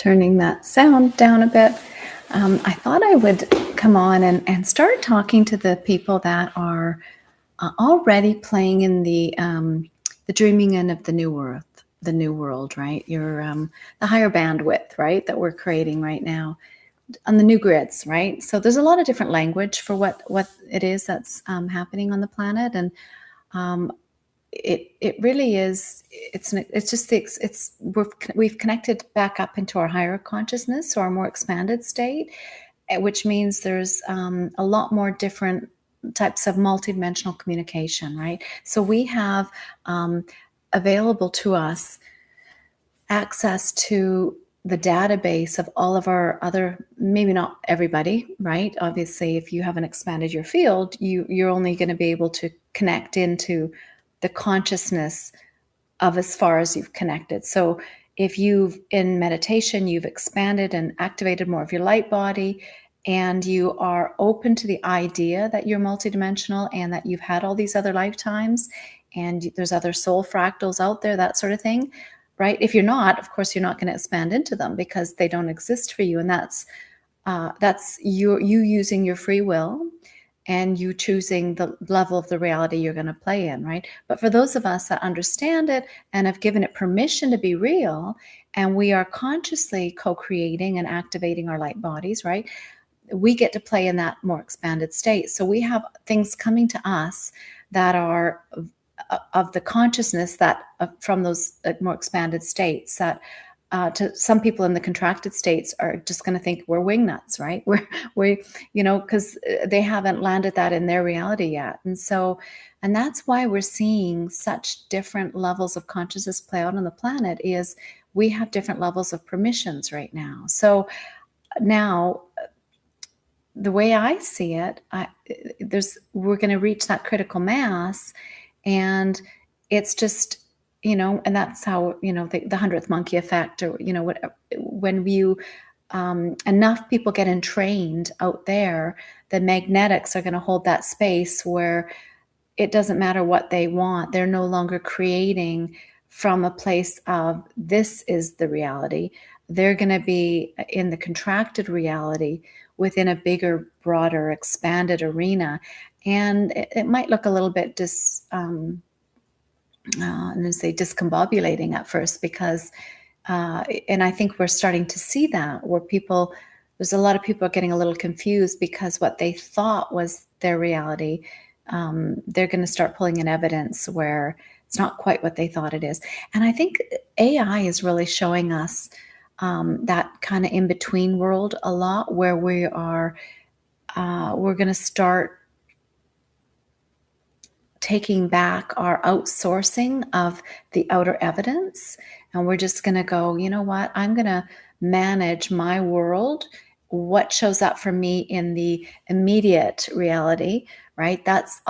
turning that sound down a bit. I thought I would come on and start talking to the people that are already playing in the dreaming end of the new world, right? The higher bandwidth, right, that we're creating right now on the new grids, right? So there's a lot of different language for what it is that's happening on the planet, and um, it really is. It's just we've connected back up into our higher consciousness, or our more expanded state, which means there's a lot more different types of multidimensional communication, right? So we have available to us access to the database of all of our other, maybe not everybody, right? Obviously, if you haven't expanded your field, you're only going to be able to connect into the consciousness of as far as you've connected. So if you've in meditation, you've expanded and activated more of your light body, and you are open to the idea that you're multidimensional and that you've had all these other lifetimes and there's other soul fractals out there, that sort of thing, right? If you're not, of course, you're not going to expand into them because they don't exist for you. And that's you using your free will and you choosing the level of the reality you're going to play in, right? But for those of us that understand it and have given it permission to be real, and we are consciously co-creating and activating our light bodies, right? We get to play in that more expanded state. So we have things coming to us that are of the consciousness that from those more expanded states that to some people in the contracted states are just going to think we're wingnuts, right? Because they haven't landed that in their reality yet. And that's why we're seeing such different levels of consciousness play out on the planet, is we have different levels of permissions right now. So now, the way I see it, we're going to reach that critical mass, and it's just, and that's how, the 100th monkey effect, or, when enough people get entrained out there, the magnetics are going to hold that space where it doesn't matter what they want. They're no longer creating from a place of this is the reality. They're going to be in the contracted reality within a bigger, broader, expanded arena. And it might look a little bit discombobulating at first, because and I think we're starting to see that, where there's a lot of people are getting a little confused because what they thought was their reality, they're going to start pulling in evidence where it's not quite what they thought it is. And I think AI is really showing us that kind of in-between world a lot, where we're going to start taking back our outsourcing of the outer evidence. And we're just going to go, you know what, I'm going to manage my world, what shows up for me in the immediate reality, right? That's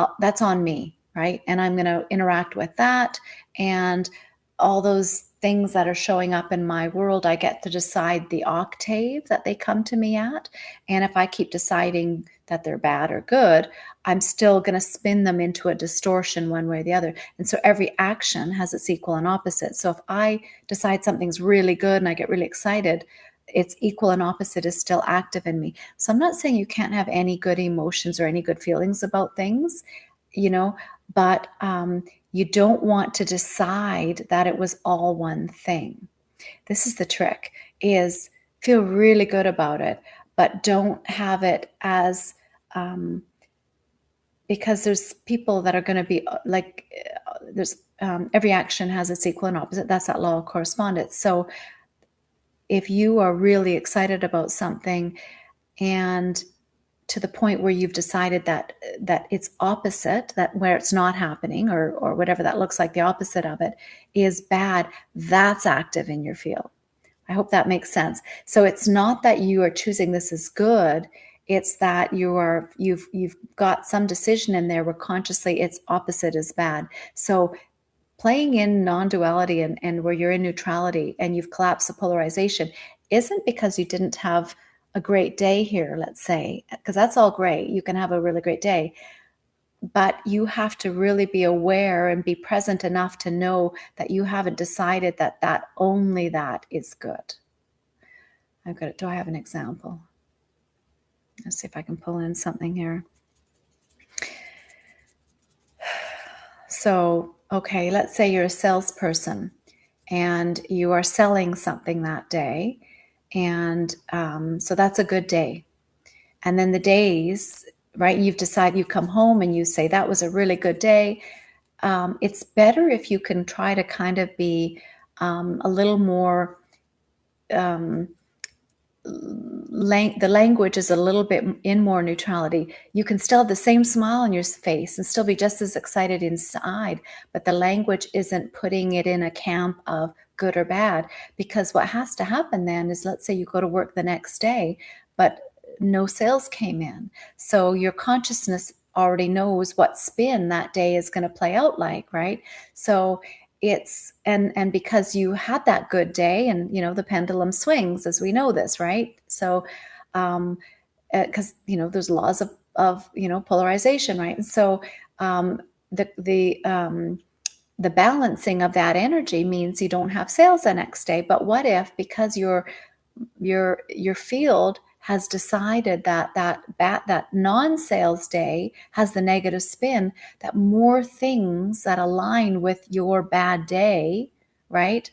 on me, right? And I'm going to interact with that, and all those things that are showing up in my world, I get to decide the octave that they come to me at. And if I keep deciding that they're bad or good, I'm still going to spin them into a distortion one way or the other. And so every action has its equal and opposite. So if I decide something's really good and I get really excited, its equal and opposite is still active in me. So I'm not saying you can't have any good emotions or any good feelings about things, but you don't want to decide that it was all one thing. This is the trick, is feel really good about it, but don't have it as because there's people that are going to be like, there's every action has its equal and opposite. That's that law of correspondence. So if you are really excited about something, and to the point where you've decided that it's opposite, that where it's not happening, or whatever that looks like, the opposite of it is bad, that's active in your field. I hope that makes sense. So it's not that you are choosing this as good, it's that you've got some decision in there where consciously its opposite is bad. So playing in non-duality and where you're in neutrality and you've collapsed the polarization isn't because you didn't have a great day here, let's say, because that's all great. You can have a really great day, but you have to really be aware and be present enough to know that you haven't decided that only that is good. Do I have an example? Let's see if I can pull in something here. So, okay, let's say you're a salesperson and you are selling something that day. And so that's a good day. And then the days, right, you've decided, you come home and you say, that was a really good day. It's better if you can try to kind of be a little more, the language is a little bit in more neutrality. You can still have the same smile on your face and still be just as excited inside, but the language isn't putting it in a camp of good or bad. Because what has to happen then is, let's say you go to work the next day, but no sales came in. So your consciousness already knows what spin that day is going to play out like, right? So it's and because you had that good day, and the pendulum swings, as we know this, right? So because there's laws of polarization, right? And so the balancing of that energy means you don't have sales the next day. But what if, because your field has decided that non-sales day has the negative spin, that more things that align with your bad day, right,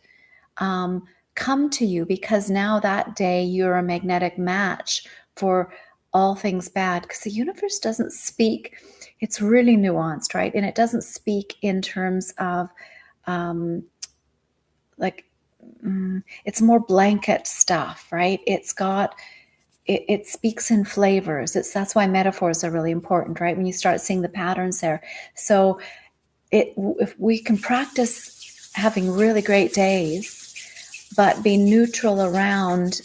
come to you, because now that day you're a magnetic match for all things bad. Because the universe doesn't speak, it's really nuanced, right? And it doesn't speak in terms of like it's more blanket stuff, right? It speaks in flavors. That's why metaphors are really important, right? When you start seeing the patterns there. So if we can practice having really great days, but be neutral around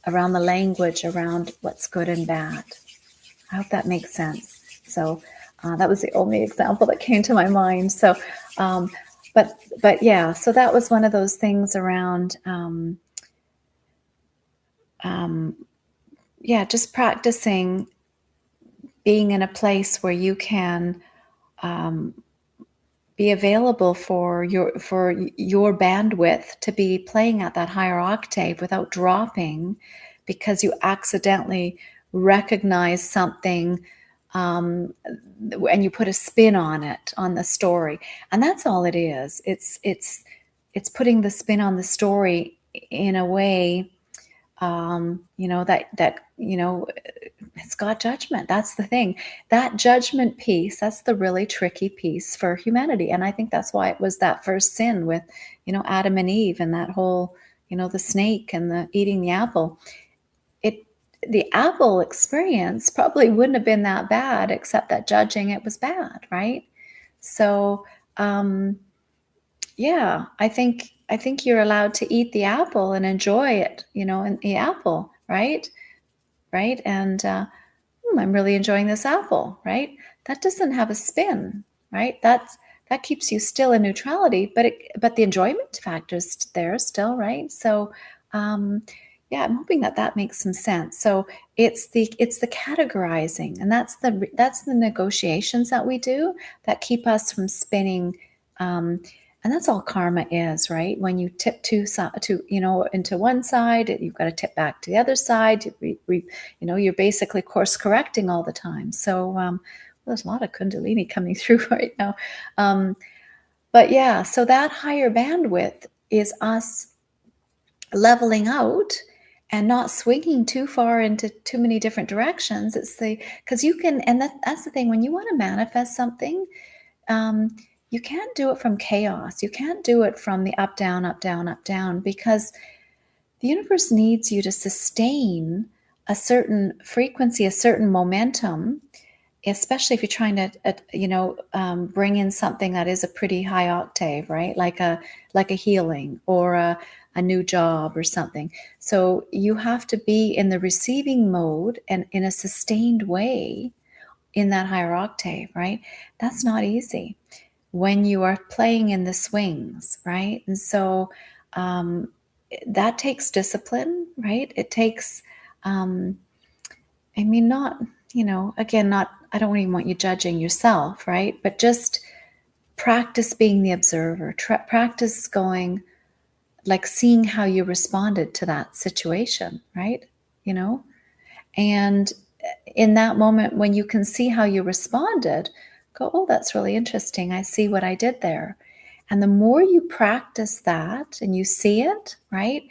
the language, around what's good and bad. I hope that makes sense. So that was the only example that came to my mind. So, but yeah, so that was one of those things around, just practicing being in a place where you can be available for your bandwidth to be playing at that higher octave without dropping, because you accidentally recognize something, and you put a spin on it, on the story. And that's all it is. It's putting the spin on the story in a way, that it's got judgment. That's the thing. That judgment piece, that's the really tricky piece for humanity. And I think that's why it was that first sin with, Adam and Eve, and that whole, the snake and the eating the apple. The apple experience probably wouldn't have been that bad, except that judging it was bad, right? So, yeah, I think you're allowed to eat the apple and enjoy it, and the apple, right? Right? And I'm really enjoying this apple, right? That doesn't have a spin, right? That keeps you still in neutrality, but the enjoyment factor is there still, right? So, yeah, I'm hoping that makes some sense. So it's the categorizing, and that's the negotiations that we do that keep us from spinning. And that's all karma is, right? When you tip into one side, you've got to tip back to the other side. You're basically course correcting all the time. So there's a lot of Kundalini coming through right now. But yeah, so that higher bandwidth is us leveling out and not swinging too far into too many different directions. Because you can, and that's the thing, when you want to manifest something, you can't do it from chaos. You can't do it from the up, down, up, down, up, down, because the universe needs you to sustain a certain frequency, a certain momentum, especially if you're trying to, bring in something that is a pretty high octave, right? Like a healing or a new job or something. So you have to be in the receiving mode and in a sustained way in that higher octave, right? That's not easy when you are playing in the swings, right? And so that takes discipline, right? It takes, not, again, not, I don't even want you judging yourself, right? But just practice being the observer, practice going, like seeing how you responded to that situation, right? You know, and in that moment, when you can see how you responded, go, oh, that's really interesting. I see what I did there. And the more you practice that and you see it, right,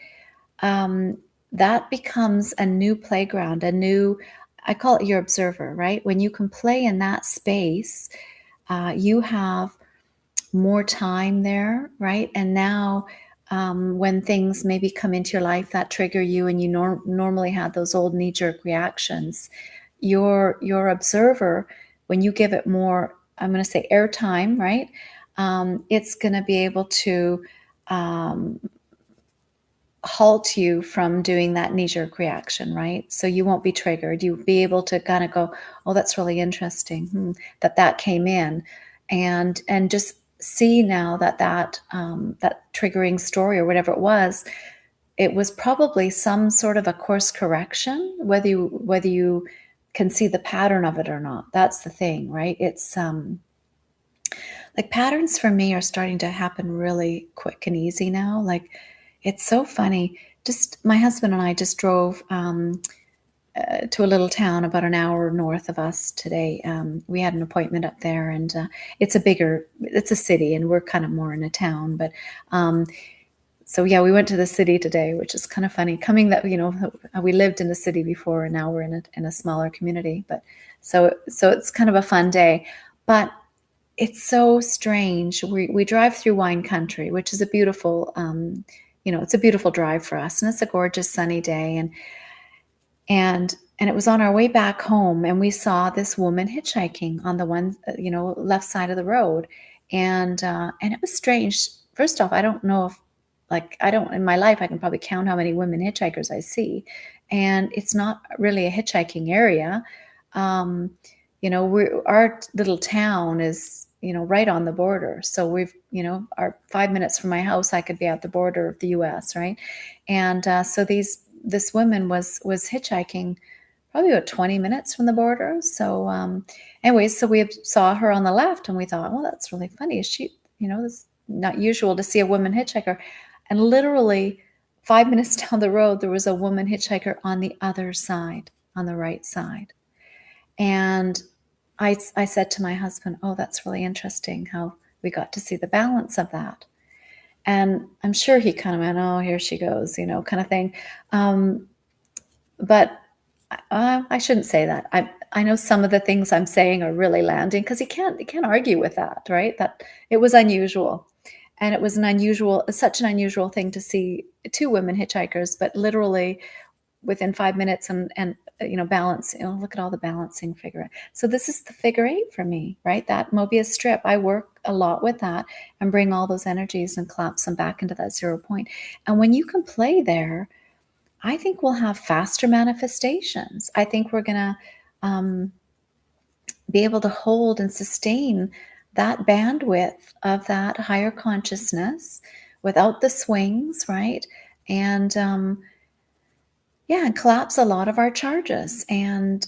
um, that becomes a new playground, a new, I call it your observer, right? When you can play in that space, you have more time there, right? And now, when things maybe come into your life that trigger you, and you normally have those old knee-jerk reactions, your observer, when you give it more, I'm going to say airtime, right? It's going to be able to um, halt you from doing that knee-jerk reaction, right? So you won't be triggered. You'll be able to kind of go, oh, that's really interesting, that came in, and just see now that triggering story or whatever it was probably some sort of a course correction, whether you can see the pattern of it or not. That's the thing, right? It's like patterns for me are starting to happen really quick and easy now. Like, it's so funny. Just my husband and I just drove to a little town about an hour north of us today. We had an appointment up there, and it's a city, and we're kind of more in a town. But so yeah, we went to the city today, which is kind of funny. Coming that we lived in a city before, and now we're in a smaller community. But so it's kind of a fun day. But it's so strange. We drive through wine country, which is a beautiful, it's a beautiful drive for us, and it's a gorgeous sunny day. And it was on our way back home, and we saw this woman hitchhiking on the one, left side of the road, and it was strange. First off, I don't know if, like, I don't, in my life, I can probably count how many women hitchhikers I see, and it's not really a hitchhiking area. Um, our little town is, right on the border. So our 5 minutes from my house, I could be at the border of the U.S., right? And so this woman was hitchhiking probably about 20 minutes from the border. So, anyways, so we saw her on the left, and we thought, well, that's really funny. It's not usual to see a woman hitchhiker. And literally 5 minutes down the road, there was a woman hitchhiker on the other side, on the right side. And I said to my husband, oh, that's really interesting how we got to see the balance of that. And I'm sure he kind of went, oh, here she goes, kind of thing. But I shouldn't say that. I know some of the things I'm saying are really landing, because you can't argue with that, right? That it was unusual, and it was such an unusual thing to see two women hitchhikers, but literally within 5 minutes, and balance. Look at all the balancing figure. So this is the figure eight for me, right? That Mobius strip. I work a lot with that and bring all those energies and collapse them back into that 0 point. And when you can play there, I think we'll have faster manifestations. I think we're going to be able to hold and sustain that bandwidth of that higher consciousness without the swings, right? And and collapse a lot of our charges. And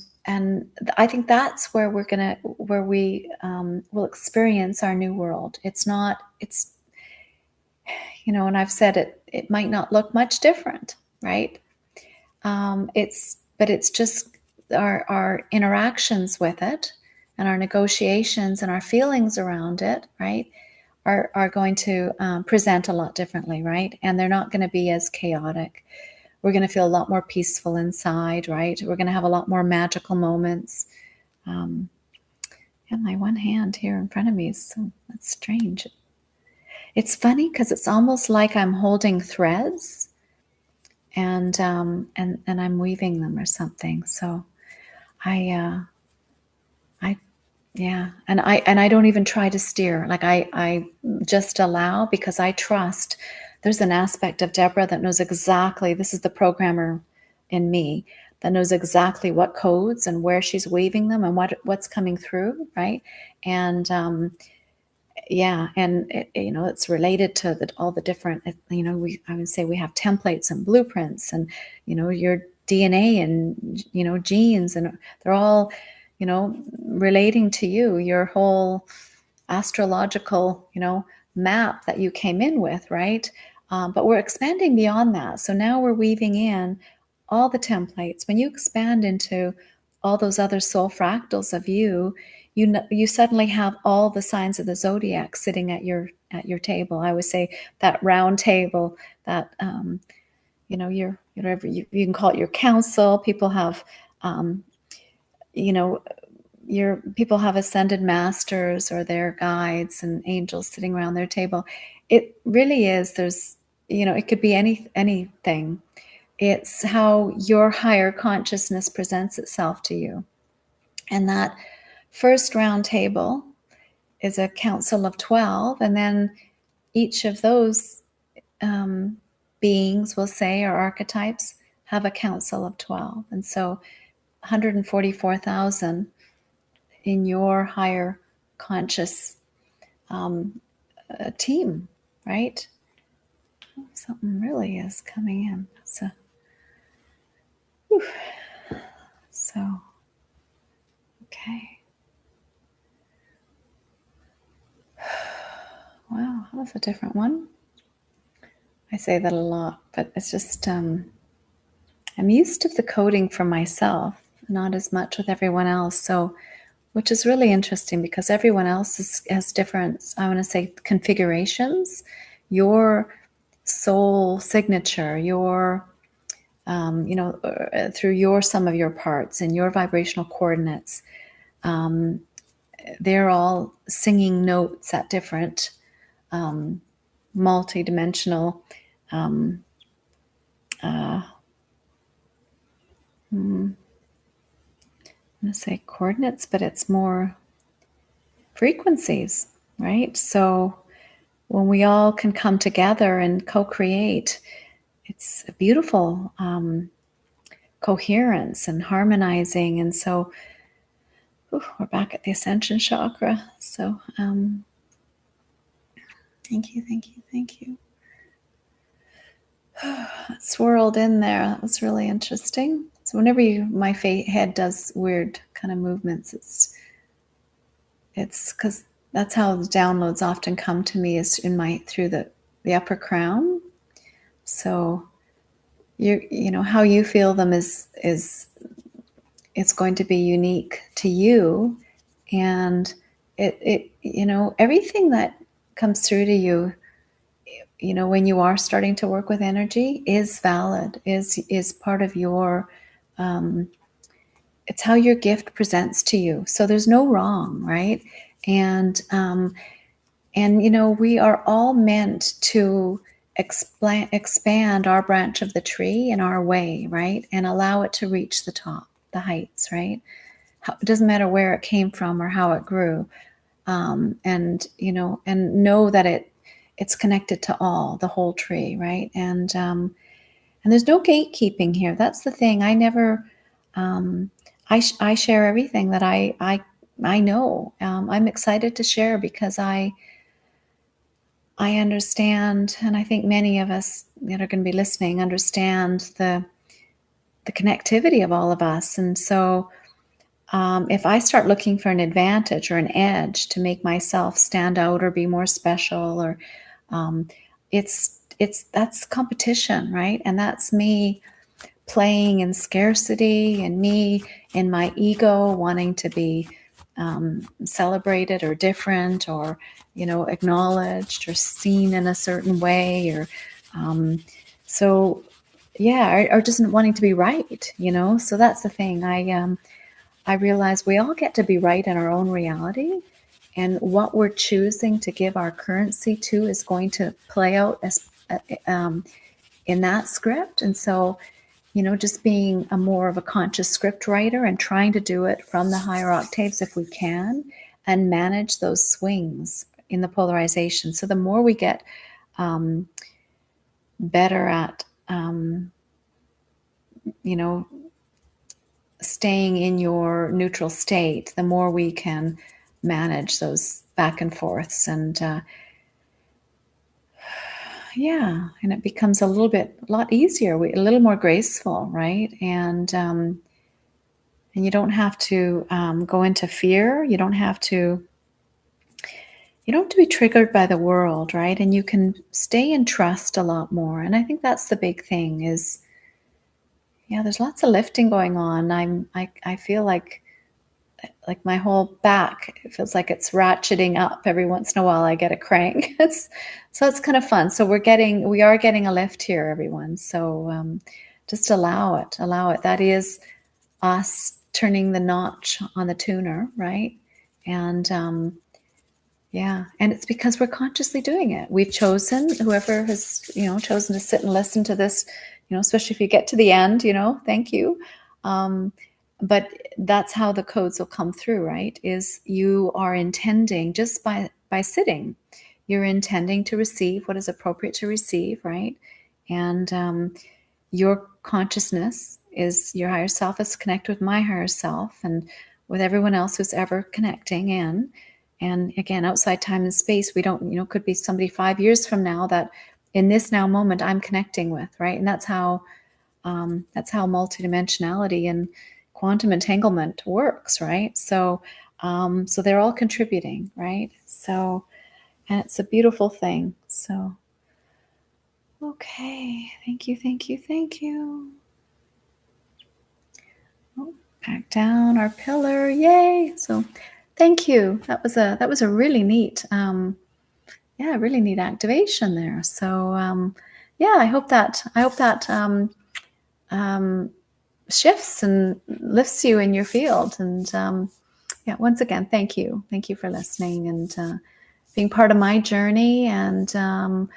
I think that's where we will experience our new world. And I've said it might not look much different, right? But it's just our interactions with it, and our negotiations and our feelings around it, right, are going to present a lot differently, right? And they're not going to be as chaotic. We're going to feel a lot more peaceful inside, right? We're going to have a lot more magical moments. And my one hand here in front of me that's strange. It's funny because it's almost like I'm holding threads, and I'm weaving them or something. So I don't even try to steer. Like, I just allow, because I trust there's an aspect of Deborah that knows exactly, this is the programmer in me, that knows exactly what codes and where she's weaving them and what's coming through, right? And it's related to all the different, I would say we have templates and blueprints, and your DNA and genes, and they're all relating to your whole astrological map that you came in with, right? But we're expanding beyond that. So now we're weaving in all the templates. When you expand into all those other soul fractals of you, you suddenly have all the signs of the zodiac sitting at your table. I would say that round table, that your whatever you can call it, your council. People have you know your people have ascended masters or their guides and angels sitting around their table. It really is. There's it could be anything. It's how your higher consciousness presents itself to you. And that first round table is a council of 12, and then each of those beings, we'll say, or archetypes, have a council of 12. And so 144,000 in your higher conscious team, right? Something really is coming in. So, okay. Wow, that was a different one. I say that a lot, but it's just, I'm used to the coding for myself, not as much with everyone else. So, which is really interesting because everyone else has different, I want to say, configurations. Your soul signature, your, through your sum of your parts and your vibrational coordinates, they're all singing notes at different multi-dimensional I'm going to say coordinates, but it's more frequencies, right? So when we all can come together and co-create, it's a beautiful coherence and harmonizing. And so we're back at the ascension chakra. So thank you. It swirled in there. That was really interesting. So whenever my head does weird kind of movements, it's because that's how the downloads often come to me, is through the upper crown. So how you feel them is it's going to be unique to you, and it everything that comes through to you, when you are starting to work with energy, is valid, is part of your it's how your gift presents to you. So there's no wrong, right? And we are all meant to expand our branch of the tree in our way, right? And allow it to reach the top, the heights, right? It doesn't matter where it came from or how it grew. And know that it's connected to the whole tree, right? And there's no gatekeeping here. That's the thing. I never, I share everything that I know. I'm excited to share because I understand, and I think many of us that are going to be listening understand the connectivity of all of us. And so if I start looking for an advantage or an edge to make myself stand out or be more special, or that's competition, right? And that's me playing in scarcity, and me in my ego wanting to be celebrated or different, or acknowledged or seen in a certain way, or or just wanting to be right. So that's the thing. I realize we all get to be right in our own reality, and what we're choosing to give our currency to is going to play out as in that script. And so, just being more of a conscious script writer and trying to do it from the higher octaves if we can, and manage those swings in the polarization. So the more we get better at, staying in your neutral state, the more we can manage those back and forths. And and it becomes a lot easier, a little more graceful, right? And you don't have to go into fear. You don't have to, you don't have to be triggered by the world, right? And you can stay in trust a lot more. And I think that's the big thing is, yeah, there's lots of lifting going on. I feel like my whole back, it feels like it's ratcheting up every once in a while. I get a crank. It's kind of fun. So we are getting a lift here, everyone. So just allow it. That is us turning the notch on the tuner, right? And yeah, and it's because we're consciously doing it. We've chosen, whoever has, chosen to sit and listen to this, especially if you get to the end, thank you. But that's how the codes will come through, right? Is you are intending just by sitting, you're intending to receive what is appropriate to receive, right? And your consciousness is your higher self is connected with my higher self and with everyone else who's ever connecting in. And again, outside time and space, we don't, could be somebody 5 years from now that in this now moment I'm connecting with, right? And that's how multidimensionality and quantum entanglement works, right? So so they're all contributing, right? So, and it's a beautiful thing. So okay, thank you, thank you, thank you. Oh, back down our pillar, yay! So thank you. That was a really neat really neat activation there. So yeah, I hope that shifts and lifts you in your field. And yeah, once again, thank you for listening and being part of my journey. And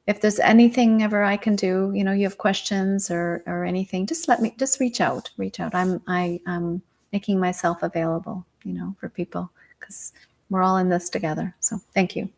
if there's anything ever I can do, you have questions or anything, just reach out. I'm making myself available, for people because we're all in this together. So thank you.